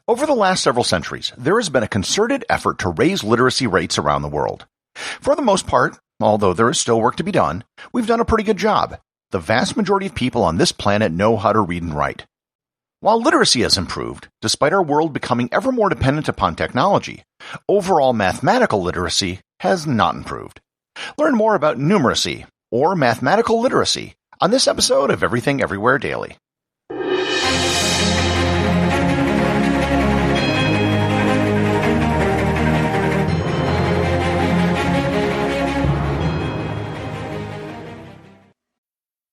Over the last several centuries, there has been a concerted effort to raise literacy rates around the world. For the most part, although there is still work to be done, we've done a pretty good job. The vast majority of people on this planet know how to read and write. While literacy has improved, despite our world becoming ever more dependent upon technology, overall mathematical literacy has not improved. Learn more about numeracy, or mathematical literacy, on this episode of Everything Everywhere Daily.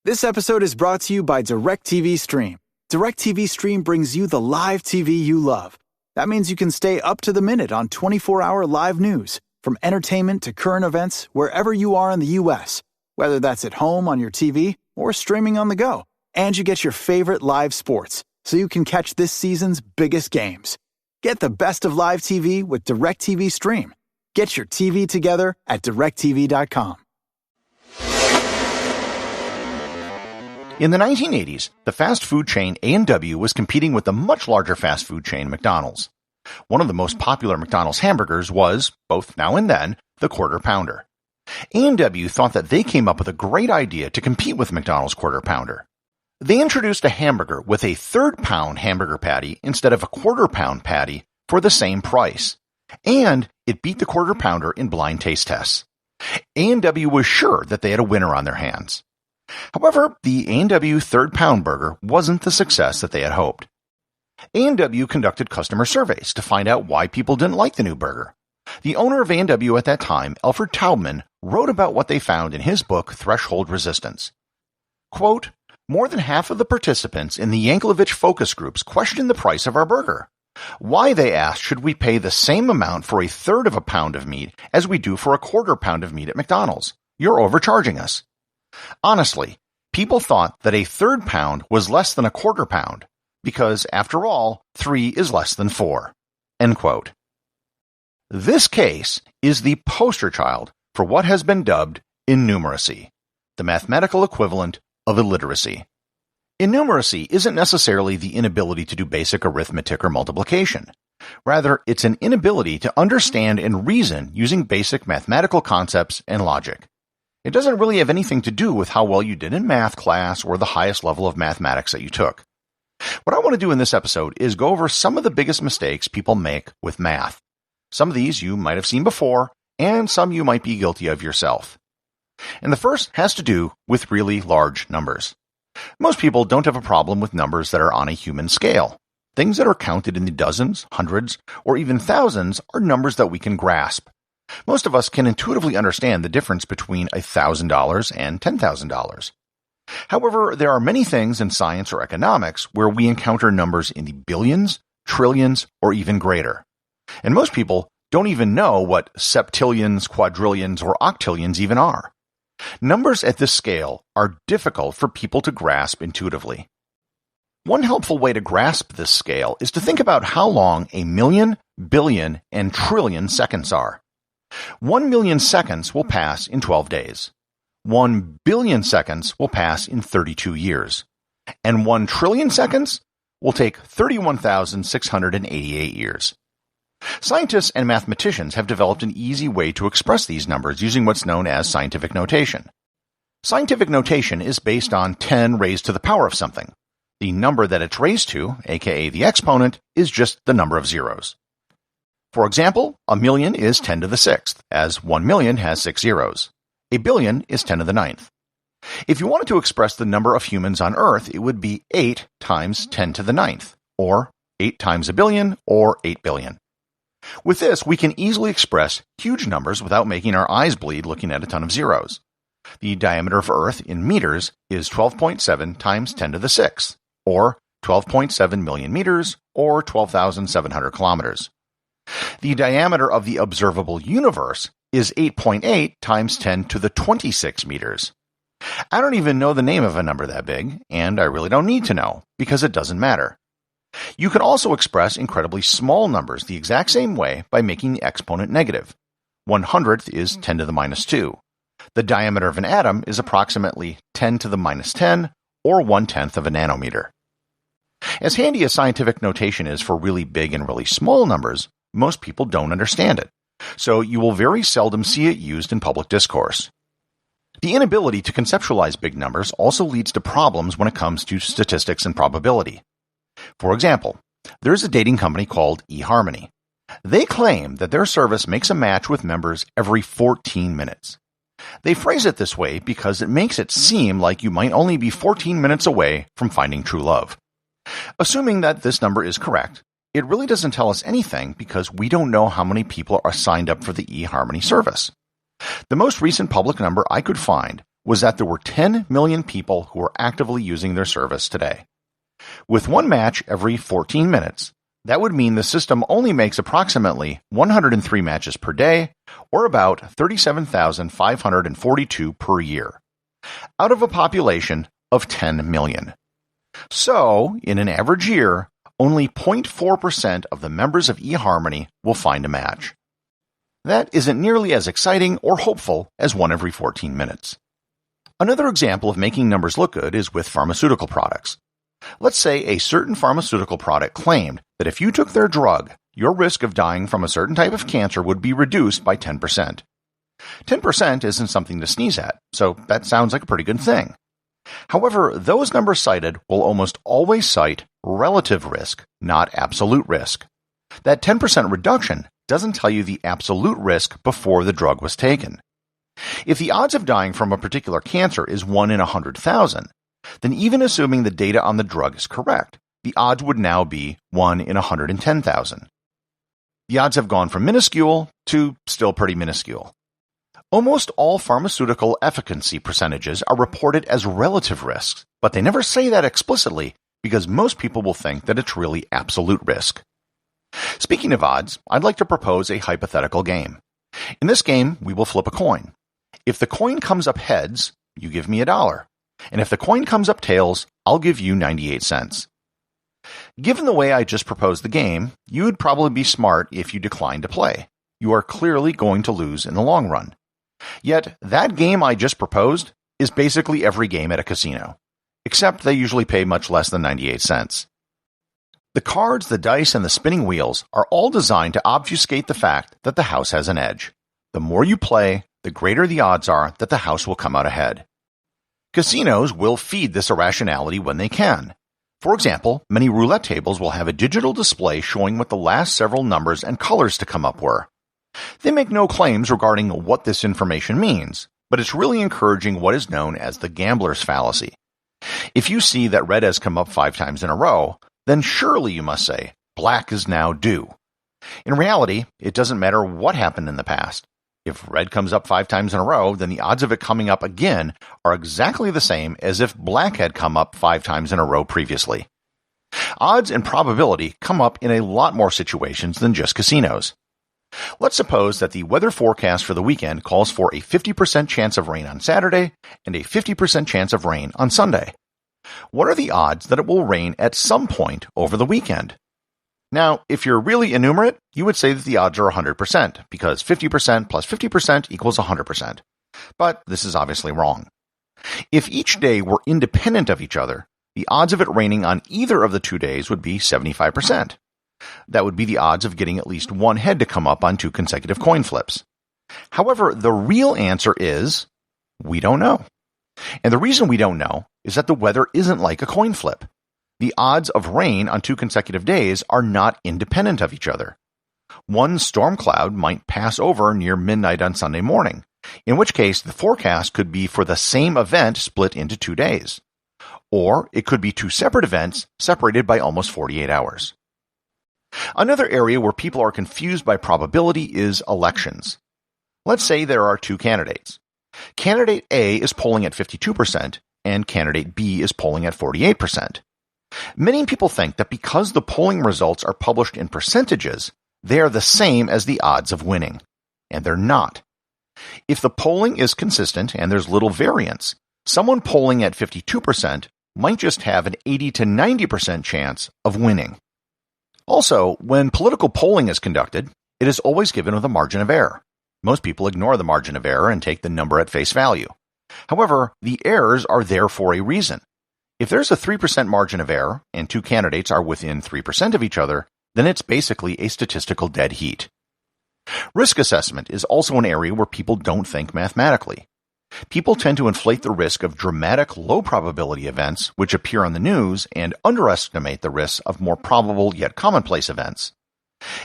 This episode is brought to you by DirecTV Stream. DirecTV Stream brings you the live TV you love. That means you can stay up to the minute on 24-hour live news, from entertainment to current events, wherever you are in the U.S., whether that's at home on your TV or streaming on the go. And you get your favorite live sports, so you can catch this season's biggest games. Get the best of live TV with DirecTV Stream. Get your TV together at directtv.com. In the 1980s, the fast food chain A&W was competing with the much larger fast food chain McDonald's. One of the most popular McDonald's hamburgers was, both now and then, the Quarter Pounder. A&W thought that they came up with a great idea to compete with McDonald's Quarter Pounder. They introduced a hamburger with a third-pound hamburger patty instead of a quarter-pound patty for the same price. And it beat the Quarter Pounder in blind taste tests. A&W was sure that they had a winner on their hands. However, the A&W third-pound burger wasn't the success that they had hoped. A&W conducted customer surveys to find out why people didn't like the new burger. The owner of A&W at that time, Alfred Taubman, wrote about what they found in his book Threshold Resistance. Quote, "More than half of the participants in the Yankelovich focus groups questioned the price of our burger. Why, they asked, should we pay the same amount for a third of a pound of meat as we do for a quarter pound of meat at McDonald's? You're overcharging us." Honestly, people thought that a third pound was less than a quarter pound, because, after all, 3 is less than 4. End quote. This case is the poster child for what has been dubbed Innumeracy, the mathematical equivalent of illiteracy. Innumeracy isn't necessarily the inability to do basic arithmetic or multiplication. Rather, it's an inability to understand and reason using basic mathematical concepts and logic. It doesn't really have anything to do with how well you did in math class or the highest level of mathematics that you took. What I want to do in this episode is go over some of the biggest mistakes people make with math. Some of these you might have seen before, and some you might be guilty of yourself. And the first has to do with really large numbers. Most people don't have a problem with numbers that are on a human scale. Things that are counted in the dozens, hundreds, or even thousands are numbers that we can grasp. Most of us can intuitively understand the difference between $1,000 and $10,000. However, there are many things in science or economics where we encounter numbers in the billions, trillions, or even greater. And most people don't even know what septillions, quadrillions, or octillions even are. Numbers at this scale are difficult for people to grasp intuitively. One helpful way to grasp this scale is to think about how long a million, billion, and trillion seconds are. 1 million seconds will pass in 12 days. 1 billion seconds will pass in 32 years. And 1 trillion seconds will take 31,688 years. Scientists and mathematicians have developed an easy way to express these numbers using what's known as scientific notation. Scientific notation is based on 10 raised to the power of something. The number that it's raised to, aka the exponent, is just the number of zeros. For example, a million is 10 to the 6th, as 1 million has 6 zeros. A billion is 10 to the 9th. If you wanted to express the number of humans on Earth, it would be 8 times 10 to the 9th, or 8 times a billion, or 8 billion. With this, we can easily express huge numbers without making our eyes bleed looking at a ton of zeros. The diameter of Earth in meters is 12.7 times 10 to the 6th, or 12.7 million meters, or 12,700 kilometers. The diameter of the observable universe is 8.8 times 10 to the 26 meters. I don't even know the name of a number that big, and I really don't need to know, because it doesn't matter. You can also express incredibly small numbers the exact same way by making the exponent negative. 1/100th is 10 to the minus 2. The diameter of an atom is approximately 10 to the minus 10, or 1/10 of a nanometer. As handy as scientific notation is for really big and really small numbers, most people don't understand it, so you will very seldom see it used in public discourse. The inability to conceptualize big numbers also leads to problems when it comes to statistics and probability. For example, there's a dating company called eHarmony. They claim that their service makes a match with members every 14 minutes. They phrase it this way because it makes it seem like you might only be 14 minutes away from finding true love. Assuming that this number is correct, it really doesn't tell us anything because we don't know how many people are signed up for the eHarmony service. The most recent public number I could find was that there were 10 million people who are actively using their service today. With one match every 14 minutes, that would mean the system only makes approximately 103 matches per day, or about 37,542 per year, out of a population of 10 million. So, in an average year, only 0.4% of the members of eHarmony will find a match. That isn't nearly as exciting or hopeful as one every 14 minutes. Another example of making numbers look good is with pharmaceutical products. Let's say a certain pharmaceutical product claimed that if you took their drug, your risk of dying from a certain type of cancer would be reduced by 10%. 10% isn't something to sneeze at, so that sounds like a pretty good thing. However, those numbers cited will almost always cite relative risk, not absolute risk. That 10% reduction doesn't tell you the absolute risk before the drug was taken. If the odds of dying from a particular cancer is 1 in 100,000, then even assuming the data on the drug is correct, the odds would now be 1 in 110,000. The odds have gone from minuscule to still pretty minuscule. Almost all pharmaceutical efficacy percentages are reported as relative risks, but they never say that explicitly because most people will think that it's really absolute risk. Speaking of odds, I'd like to propose a hypothetical game. In this game, we will flip a coin. If the coin comes up heads, you give me $1. And if the coin comes up tails, I'll give you 98 cents. Given the way I just proposed the game, you would probably be smart if you declined to play. You are clearly going to lose in the long run. Yet, that game I just proposed is basically every game at a casino, except they usually pay much less than 98 cents. The cards, the dice, and the spinning wheels are all designed to obfuscate the fact that the house has an edge. The more you play, the greater the odds are that the house will come out ahead. Casinos will feed this irrationality when they can. For example, many roulette tables will have a digital display showing what the last several numbers and colors to come up were. They make no claims regarding what this information means, but it's really encouraging what is known as the gambler's fallacy. If you see that red has come up 5 times in a row, then surely you must say, black is now due. In reality, it doesn't matter what happened in the past. If red comes up 5 times in a row, then the odds of it coming up again are exactly the same as if black had come up 5 times in a row previously. Odds and probability come up in a lot more situations than just casinos. Let's suppose that the weather forecast for the weekend calls for a 50% chance of rain on Saturday and a 50% chance of rain on Sunday. What are the odds that it will rain at some point over the weekend? Now, if you're really innumerate, you would say that the odds are 100%, because 50% plus 50% equals 100%. But this is obviously wrong. If each day were independent of each other, the odds of it raining on either of the 2 days would be 75%. That would be the odds of getting at least one head to come up on 2 consecutive coin flips. However, the real answer is, we don't know. And the reason we don't know is that the weather isn't like a coin flip. The odds of rain on 2 consecutive days are not independent of each other. One storm cloud might pass over near midnight on Sunday morning, in which case the forecast could be for the same event split into 2 days. Or it could be 2 separate events separated by almost 48 hours. Another area where people are confused by probability is elections. Let's say there are 2 candidates. Candidate A is polling at 52%, and candidate B is polling at 48%. Many people think that because the polling results are published in percentages, they are the same as the odds of winning. And they're not. If the polling is consistent and there's little variance, someone polling at 52% might just have an 80 to 90% chance of winning. Also, when political polling is conducted, it is always given with a margin of error. Most people ignore the margin of error and take the number at face value. However, the errors are there for a reason. If there's a 3% margin of error and two candidates are within 3% of each other, then it's basically a statistical dead heat. Risk assessment is also an area where people don't think mathematically. People tend to inflate the risk of dramatic low probability events which appear on the news and underestimate the risks of more probable yet commonplace events.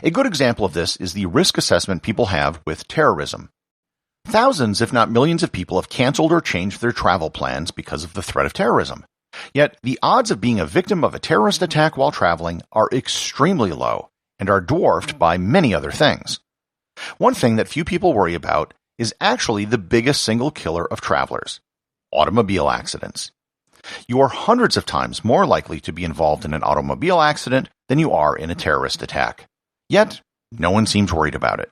A good example of this is the risk assessment people have with terrorism. Thousands, if not millions of people have canceled or changed their travel plans because of the threat of terrorism. Yet, the odds of being a victim of a terrorist attack while traveling are extremely low and are dwarfed by many other things. One thing that few people worry about is actually the biggest single killer of travelers: automobile accidents. You are hundreds of times more likely to be involved in an automobile accident than you are in a terrorist attack. Yet, no one seems worried about it.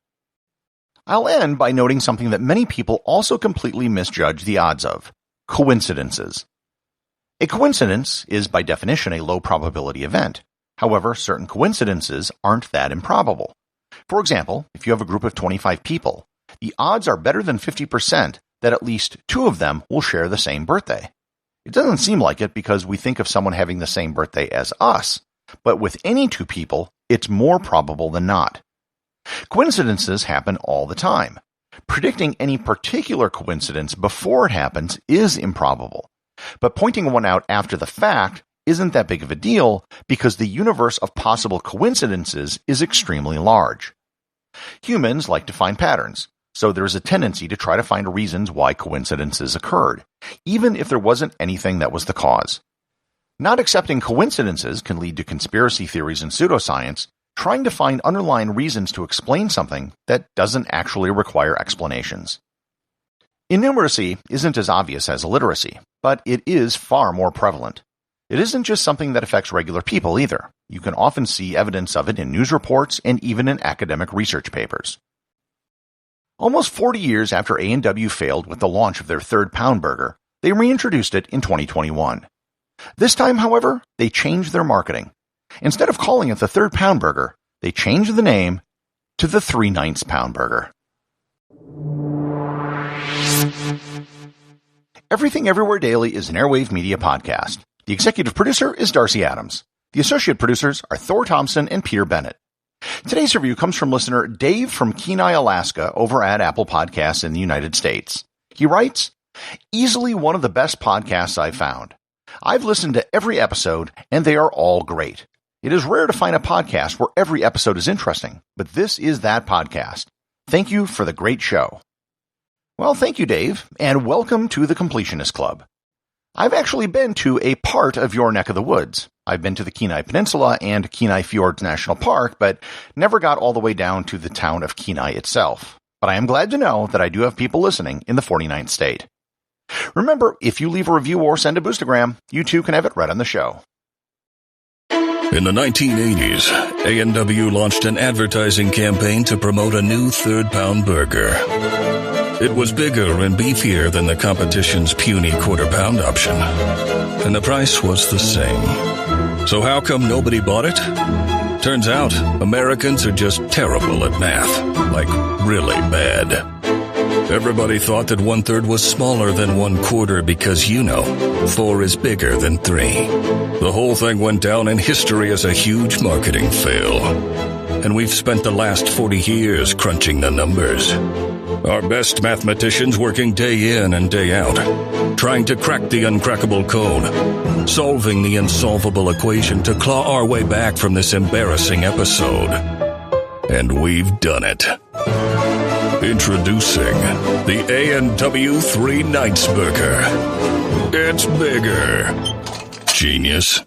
I'll end by noting something that many people also completely misjudge the odds of: coincidences. A coincidence is by definition a low probability event. However, certain coincidences aren't that improbable. For example, if you have a group of 25 people, the odds are better than 50% that at least two of them will share the same birthday. It doesn't seem like it because we think of someone having the same birthday as us, but with any two people, it's more probable than not. Coincidences happen all the time. Predicting any particular coincidence before it happens is improbable, but pointing one out after the fact isn't that big of a deal because the universe of possible coincidences is extremely large. Humans like to find patterns, so there's a tendency to try to find reasons why coincidences occurred, even if there wasn't anything that was the cause. Not accepting coincidences can lead to conspiracy theories and pseudoscience, trying to find underlying reasons to explain something that doesn't actually require explanations. Innumeracy isn't as obvious as illiteracy, but it is far more prevalent. It isn't just something that affects regular people either. You can often see evidence of it in news reports and even in academic research papers. Almost 40 years after A&W failed with the launch of their third pound burger, they reintroduced it in 2021. This time, however, they changed their marketing. Instead of calling it the third pound burger, they changed the name to the 3/9 pound burger. Everything Everywhere Daily is an Airwave Media podcast. The executive producer is Darcy Adams. The associate producers are Thor, Thomsen, and Peter Bennett. Today's review comes from listener Dave from Kenai, Alaska, over at Apple Podcasts in the United States. He writes, "Easily one of the best podcasts I've found. I've listened to every episode, and they are all great. It is rare to find a podcast where every episode is interesting, but this is that podcast. Thank you for the great show." Well, thank you, Dave, and welcome to the Completionist Club. I've actually been to a part of your neck of the woods. I've been to the Kenai Peninsula and Kenai Fjords National Park, but never got all the way down to the town of Kenai itself. But I am glad to know that I do have people listening in the 49th state. Remember, if you leave a review or send a boostagram, you too can have it read on the show. In the 1980s, A&W launched an advertising campaign to promote a new third-pound burger. It was bigger and beefier than the competition's puny quarter-pound option, and the price was the same. So how come nobody bought it? Turns out, Americans are just terrible at math, like really bad. Everybody thought that 1/3 was smaller than 1/4 because, 4 is bigger than 3. The whole thing went down in history as a huge marketing fail. And we've spent the last 40 years crunching the numbers. Our best mathematicians working day in and day out, trying to crack the uncrackable code, solving the insolvable equation to claw our way back from this embarrassing episode. And we've done it. Introducing the A&W 3/9 burger. It's bigger. Genius.